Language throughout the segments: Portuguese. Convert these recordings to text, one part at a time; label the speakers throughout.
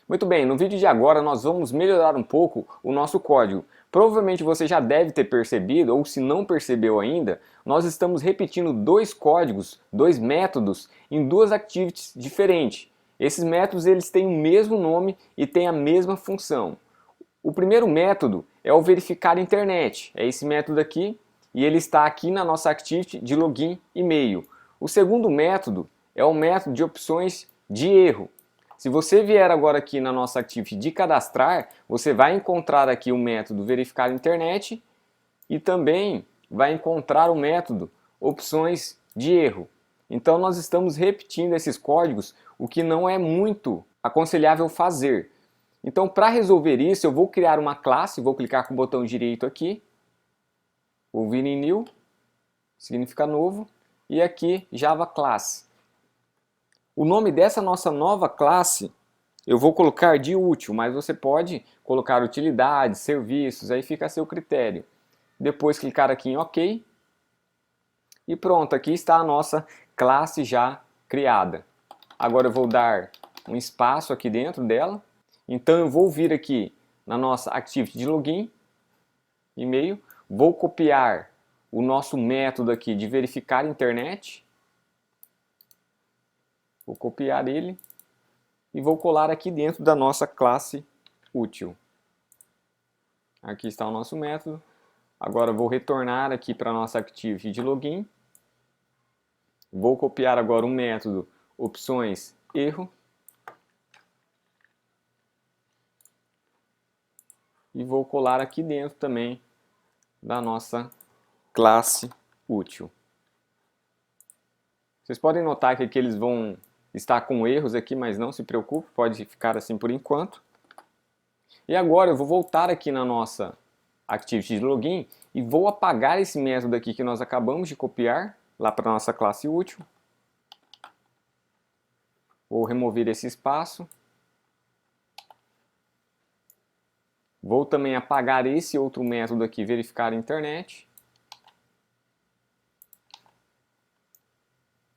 Speaker 1: Muito bem, no vídeo de agora nós vamos melhorar um pouco o nosso código. Provavelmente você já deve ter percebido, ou se não percebeu ainda, nós estamos repetindo dois códigos, dois métodos, em duas activities diferentes. Esses métodos eles têm o mesmo nome e têm a mesma função. O primeiro método é o verificar internet, é esse método aqui, e ele está aqui na nossa activity de login e-mail. O segundo método é o método de opções de erro. Se você vier agora aqui na nossa activity de cadastrar, você vai encontrar aqui o método verificar internet e também vai encontrar o método opções de erro. Então nós estamos repetindo esses códigos, o que não é muito aconselhável fazer. Então para resolver isso eu vou criar uma classe, vou clicar com o botão direito aqui, vou vir em New, significa novo, e aqui Java Class. O nome dessa nossa nova classe eu vou colocar de útil, mas você pode colocar utilidades, serviços, aí fica a seu critério. Depois clicar aqui em OK. E pronto, aqui está a nossa classe já criada. Agora eu vou dar um espaço aqui dentro dela. Então eu vou vir aqui na nossa activity de login, e-mail, vou copiar o nosso método aqui de verificar internet. Vou copiar ele e vou colar aqui dentro da nossa classe útil. Aqui está o nosso método. Agora vou retornar aqui para a nossa activity de login. Vou copiar agora o método opções erro. E vou colar aqui dentro também da nossa classe útil. Vocês podem notar que aqui eles vão estar com erros aqui, mas não se preocupe, pode ficar assim por enquanto. E agora eu vou voltar aqui na nossa activity de login e vou apagar esse método aqui que nós acabamos de copiar lá para a nossa classe útil. Vou remover esse espaço. Vou também apagar esse outro método aqui, verificar a internet.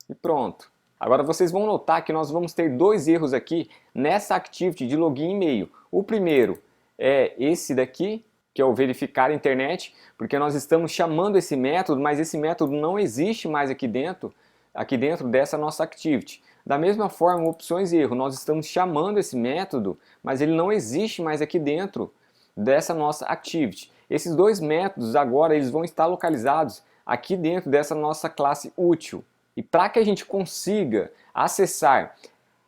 Speaker 1: E pronto. Agora vocês vão notar que nós vamos ter dois erros aqui nessa activity de login e-mail. O primeiro é esse daqui, que é o verificar a internet, porque nós estamos chamando esse método, mas esse método não existe mais aqui dentro dessa nossa activity. Da mesma forma, opções erro, nós estamos chamando esse método, mas ele não existe mais aqui dentro dessa nossa activity. Esses dois métodos agora eles vão estar localizados aqui dentro dessa nossa classe útil. E para que a gente consiga acessar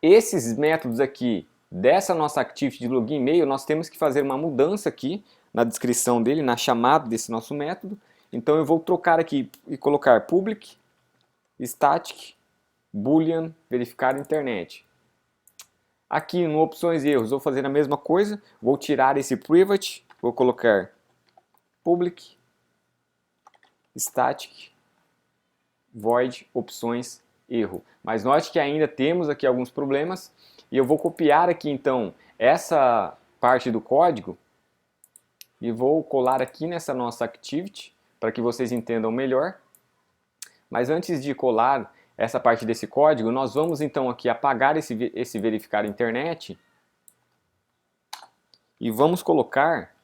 Speaker 1: esses métodos aqui dessa nossa activity de login e-mail, nós temos que fazer uma mudança aqui na descrição dele, na chamada desse nosso método. Então eu vou trocar aqui e colocar public static boolean verificar internet. Aqui no opções e erros vou fazer a mesma coisa, vou tirar esse private, vou colocar public static void opções erro. Mas note que ainda temos aqui alguns problemas e eu vou copiar aqui então essa parte do código e vou colar aqui nessa nossa activity para que vocês entendam melhor. Mas antes de colar essa parte desse código, nós vamos então aqui apagar esse verificar internet e vamos colocar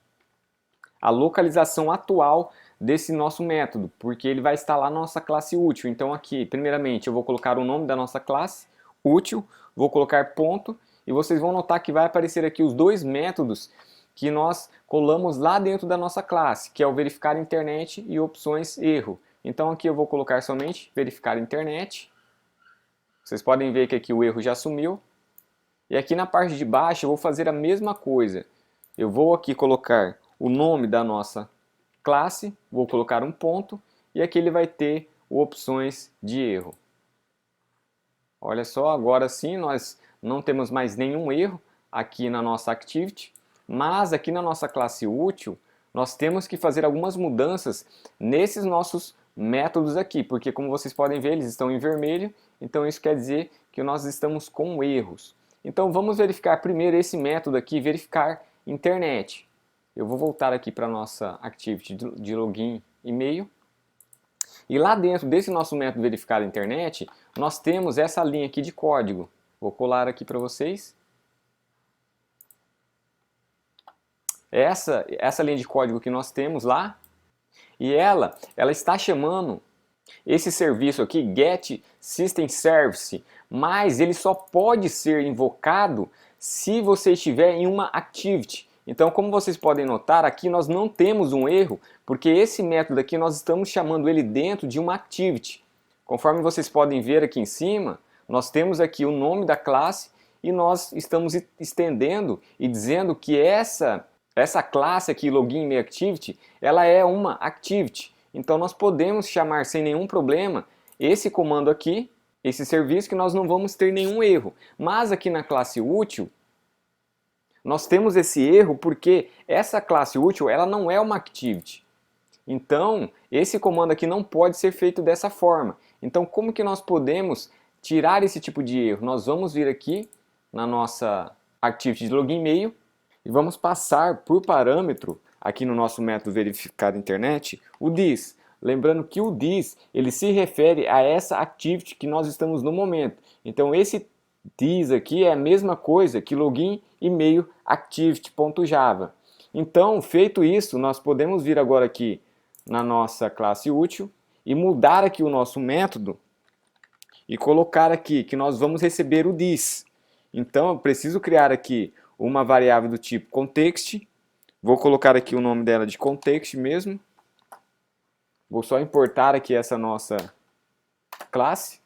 Speaker 1: a localização atual desse nosso método, porque ele vai estar lá na nossa classe útil. Então aqui, primeiramente, eu vou colocar o nome da nossa classe útil, vou colocar ponto, e vocês vão notar que vai aparecer aqui os dois métodos que nós colamos lá dentro da nossa classe, que é o verificar internet e opções erro. Então aqui eu vou colocar somente verificar internet. Vocês podem ver que aqui o erro já sumiu. E aqui na parte de baixo eu vou fazer a mesma coisa. Eu vou aqui colocar o nome da nossa classe, vou colocar um ponto e aqui ele vai ter opções de erro. Olha só, agora sim nós não temos mais nenhum erro aqui na nossa activity, mas aqui na nossa classe útil nós temos que fazer algumas mudanças nesses nossos métodos aqui, porque como vocês podem ver eles estão em vermelho, então isso quer dizer que nós estamos com erros. Então vamos verificar primeiro esse método aqui, verificar internet. Eu vou voltar aqui para a nossa activity de login e-mail. E lá dentro desse nosso método verificar a internet, nós temos essa linha aqui de código. Vou colar aqui para vocês. essa linha de código que nós temos lá, e ela está chamando esse serviço aqui, Get System Service, mas ele só pode ser invocado se você estiver em uma activity. Então, como vocês podem notar, aqui nós não temos um erro, porque esse método aqui nós estamos chamando ele dentro de uma activity. Conforme vocês podem ver aqui em cima, nós temos aqui o nome da classe e nós estamos estendendo e dizendo que essa classe aqui, LoginMeiActivity, ela é uma activity. Então nós podemos chamar sem nenhum problema esse comando aqui, esse serviço, que nós não vamos ter nenhum erro. Mas aqui na classe útil, nós temos esse erro porque essa classe útil ela não é uma activity. Então esse comando aqui não pode ser feito dessa forma. Então como que nós podemos tirar esse tipo de erro? Nós vamos vir aqui na nossa activity de login e-mail e vamos passar por parâmetro aqui no nosso método verificar internet o this. Lembrando que o this ele se refere a essa activity que nós estamos no momento. Então esse this aqui é a mesma coisa que login e-mail activity.java. Então, feito isso, nós podemos vir agora aqui na nossa classe útil e mudar aqui o nosso método e colocar aqui que nós vamos receber o this. Então eu preciso criar aqui uma variável do tipo context. Vou colocar aqui o nome dela de context mesmo. Vou só importar aqui essa nossa classe.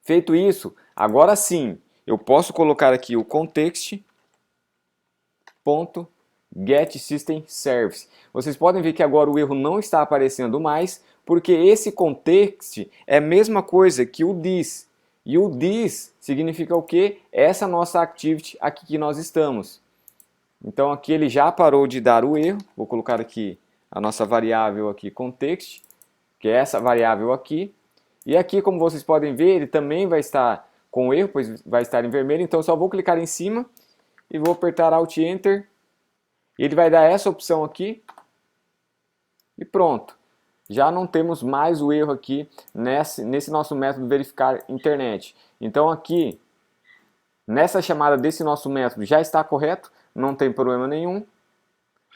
Speaker 1: Feito isso, agora sim, eu posso colocar aqui o context.getSystemService. Vocês podem ver que agora o erro não está aparecendo mais, porque esse context é a mesma coisa que o this. E o this significa o quê? Essa nossa activity aqui que nós estamos. Então aqui ele já parou de dar o erro. Vou colocar aqui a nossa variável aqui context, que é essa variável aqui. E aqui, como vocês podem ver, ele também vai estar com erro, pois vai estar em vermelho. Então eu só vou clicar em cima e vou apertar Alt Enter. E ele vai dar essa opção aqui. E pronto. Já não temos mais o erro aqui nesse nosso método verificar internet. Então aqui, nessa chamada desse nosso método já está correto, não tem problema nenhum.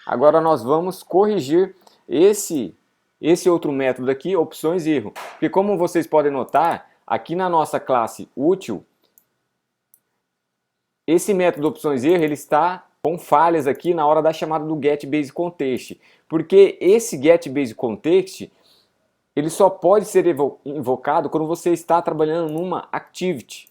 Speaker 1: Agora nós vamos corrigir esse outro método aqui, opções erro. Porque como vocês podem notar, aqui na nossa classe útil, esse método opções erro ele está com falhas aqui na hora da chamada do getBaseContext. Porque esse getBaseContext ele só pode ser invocado quando você está trabalhando numa activity.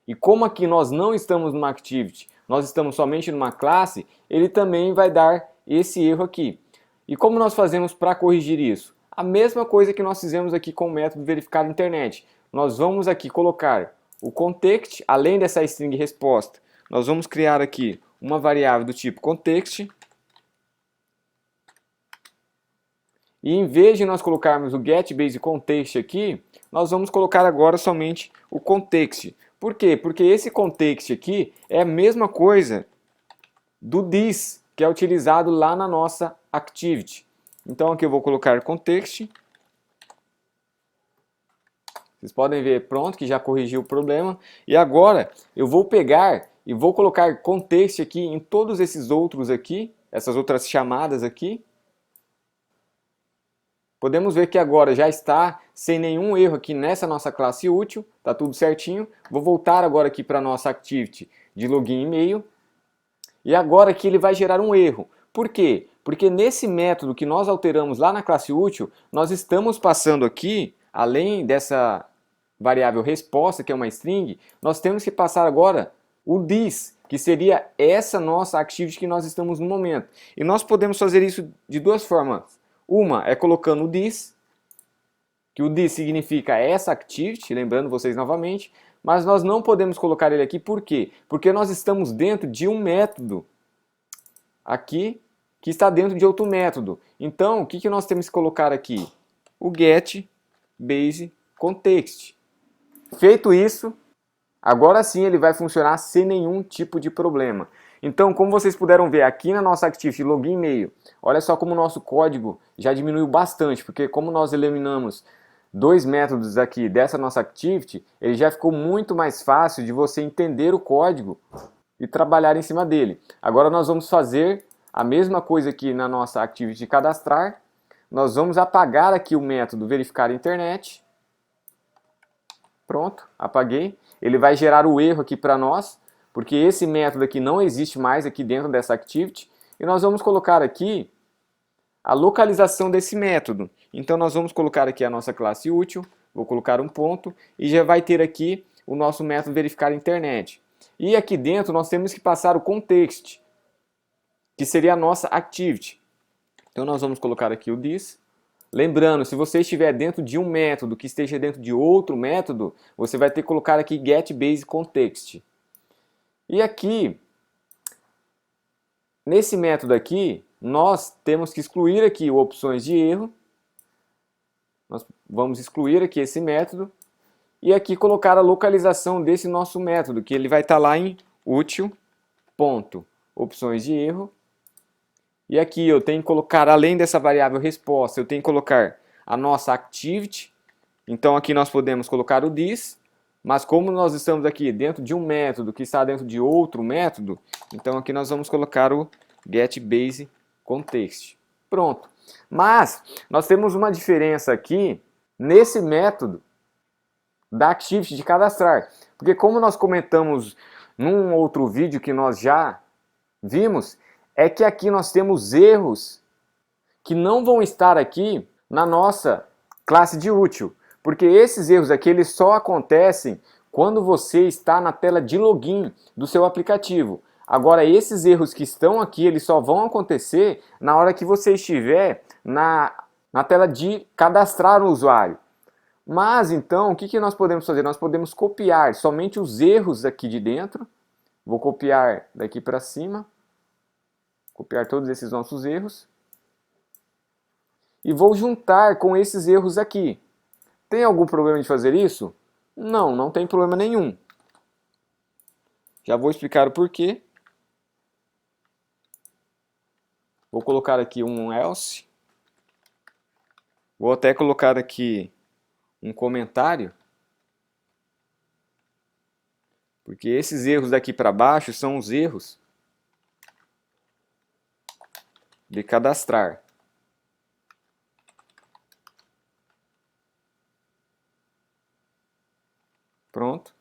Speaker 1: E como aqui nós não estamos numa activity, nós estamos somente numa classe, ele também vai dar esse erro aqui. E como nós fazemos para corrigir isso? A mesma coisa que nós fizemos aqui com o método verificar internet. Nós vamos aqui colocar o context, além dessa string resposta, nós vamos criar aqui uma variável do tipo context. E em vez de nós colocarmos o getBaseContext aqui, nós vamos colocar agora somente o context. Por quê? Porque esse context aqui é a mesma coisa do this, que é utilizado lá na nossa activity. Então aqui eu vou colocar context. Vocês podem ver, pronto, que já corrigiu o problema. E agora eu vou pegar e vou colocar context aqui em todos esses outros aqui, essas outras chamadas aqui. Podemos ver que agora já está sem nenhum erro aqui nessa nossa classe útil, está tudo certinho. Vou voltar agora aqui para a nossa activity de login e-mail. E agora aqui ele vai gerar um erro. Por quê? Porque nesse método que nós alteramos lá na classe útil, nós estamos passando aqui, além dessa variável resposta, que é uma string, nós temos que passar agora o this, que seria essa nossa activity que nós estamos no momento. E nós podemos fazer isso de duas formas. Uma é colocando o this, que o this significa essa activity, lembrando vocês novamente, mas nós não podemos colocar ele aqui, por quê? Porque nós estamos dentro de um método aqui, que está dentro de outro método. Então, o que nós temos que colocar aqui? O getBaseContext. Feito isso, agora sim ele vai funcionar sem nenhum tipo de problema. Então, como vocês puderam ver aqui na nossa activity login e-mail, olha só como o nosso código já diminuiu bastante, porque como nós eliminamos dois métodos aqui dessa nossa activity, ele já ficou muito mais fácil de você entender o código e trabalhar em cima dele. Agora nós vamos fazer a mesma coisa aqui na nossa Activity de cadastrar. Nós vamos apagar aqui o método verificar a internet. Pronto, apaguei. Ele vai gerar o erro aqui para nós, porque esse método aqui não existe mais aqui dentro dessa Activity. E nós vamos colocar aqui a localização desse método. Então nós vamos colocar aqui a nossa classe útil, vou colocar um ponto e já vai ter aqui o nosso método verificar a internet. E aqui dentro nós temos que passar o context, que seria a nossa activity. Então nós vamos colocar aqui o this. Lembrando, se você estiver dentro de um método que esteja dentro de outro método, você vai ter que colocar aqui getBaseContext. E aqui, nesse método aqui, nós temos que excluir aqui opções de erro. Nós vamos excluir aqui esse método. E aqui colocar a localização desse nosso método, que ele vai estar lá em útil.opções de erro. E aqui eu tenho que colocar, além dessa variável resposta, eu tenho que colocar a nossa activity. Então aqui nós podemos colocar o this, mas como nós estamos aqui dentro de um método que está dentro de outro método, então aqui nós vamos colocar o getBaseContext. Pronto. Mas nós temos uma diferença aqui nesse método da activity de cadastrar. Porque como nós comentamos num outro vídeo que nós já vimos, é que aqui nós temos erros que não vão estar aqui na nossa classe de útil. Porque esses erros aqui eles só acontecem quando você está na tela de login do seu aplicativo. Agora esses erros que estão aqui, eles só vão acontecer na hora que você estiver na tela de cadastrar o usuário. Mas então, o que nós podemos fazer? Nós podemos copiar somente os erros aqui de dentro. Vou copiar daqui para cima. Copiar todos esses nossos erros. E vou juntar com esses erros aqui. Tem algum problema de fazer isso? Não, não tem problema nenhum. Já vou explicar o porquê. Vou colocar aqui um else. Vou até colocar aqui um comentário. Porque esses erros daqui para baixo são os erros de cadastrar. Pronto.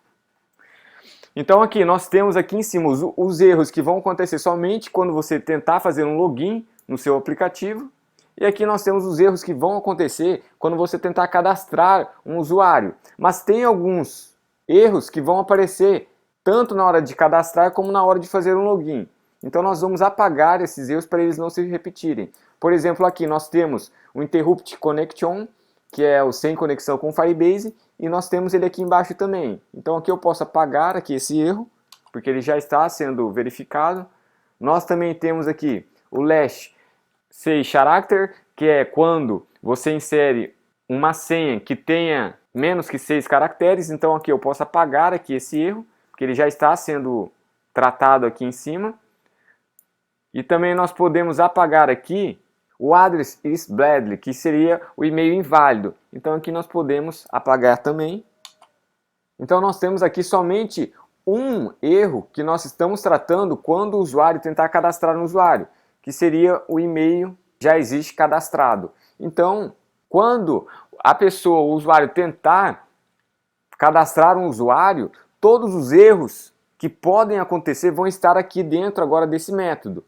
Speaker 1: Então aqui nós temos aqui em cima os erros que vão acontecer somente quando você tentar fazer um login no seu aplicativo. E aqui nós temos os erros que vão acontecer quando você tentar cadastrar um usuário. Mas tem alguns erros que vão aparecer tanto na hora de cadastrar como na hora de fazer um login. Então nós vamos apagar esses erros para eles não se repetirem. Por exemplo, aqui nós temos o Interrupt Connection, que é o sem conexão com o Firebase, e nós temos ele aqui embaixo também. Então aqui eu posso apagar aqui esse erro, porque ele já está sendo verificado. Nós também temos aqui o Last 6 character, que é quando você insere uma senha que tenha menos que 6 caracteres. Então aqui eu posso apagar aqui esse erro, porque ele já está sendo tratado aqui em cima. E também nós podemos apagar aqui o address is badly, que seria o e-mail inválido. Então aqui nós podemos apagar também. Então nós temos aqui somente um erro que nós estamos tratando quando o usuário tentar cadastrar um usuário, que seria o e-mail já existe cadastrado. Então, quando a pessoa, o usuário tentar cadastrar um usuário, todos os erros que podem acontecer vão estar aqui dentro agora desse método.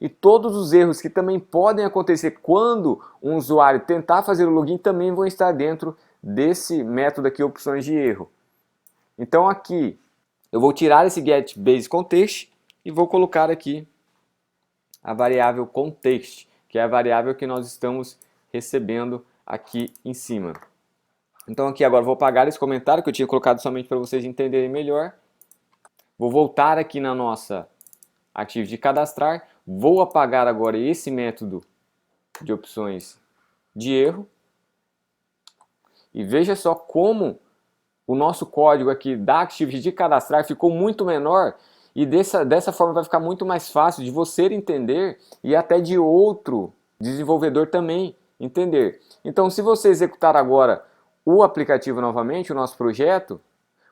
Speaker 1: E todos os erros que também podem acontecer quando um usuário tentar fazer o login também vão estar dentro desse método aqui, opções de erro. Então aqui eu vou tirar esse getBaseContext e vou colocar aqui a variável context, que é a variável que nós estamos recebendo aqui em cima. Então aqui agora vou apagar esse comentário que eu tinha colocado somente para vocês entenderem melhor. Vou voltar aqui na nossa Activity de cadastrar. Vou apagar agora esse método de opções de erro. E veja só como o nosso código aqui da Activity de cadastrar ficou muito menor. E dessa forma vai ficar muito mais fácil de você entender e até de outro desenvolvedor também entender. Então se você executar agora o aplicativo novamente, o nosso projeto,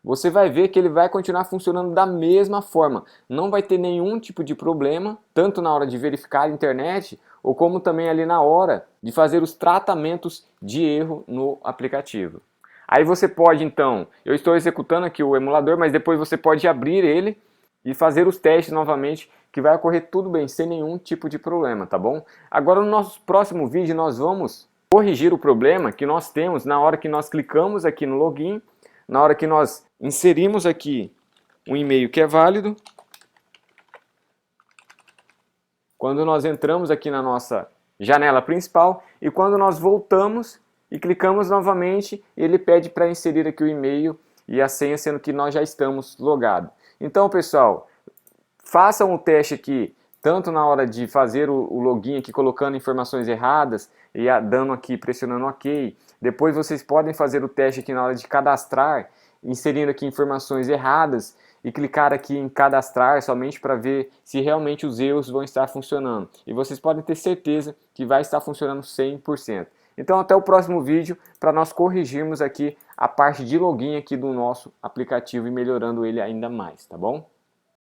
Speaker 1: você vai ver que ele vai continuar funcionando da mesma forma. Não vai ter nenhum tipo de problema, tanto na hora de verificar a internet, ou como também ali na hora de fazer os tratamentos de erro no aplicativo. Aí você pode então, eu estou executando aqui o emulador, mas depois você pode abrir ele e fazer os testes novamente, que vai ocorrer tudo bem, sem nenhum tipo de problema, tá bom? Agora no nosso próximo vídeo nós vamos corrigir o problema que nós temos na hora que nós clicamos aqui no login, na hora que nós inserimos aqui um e-mail que é válido, quando nós entramos aqui na nossa janela principal e quando nós voltamos e clicamos novamente, ele pede para inserir aqui o e-mail e a senha, sendo que nós já estamos logados. Então, pessoal, façam o teste aqui, tanto na hora de fazer o login aqui, colocando informações erradas e dando aqui, pressionando OK. Depois vocês podem fazer o teste aqui na hora de cadastrar, inserindo aqui informações erradas e clicar aqui em cadastrar somente para ver se realmente os erros vão estar funcionando. E vocês podem ter certeza que vai estar funcionando 100%. Então até o próximo vídeo para nós corrigirmos aqui a parte de login aqui do nosso aplicativo e melhorando ele ainda mais, tá bom?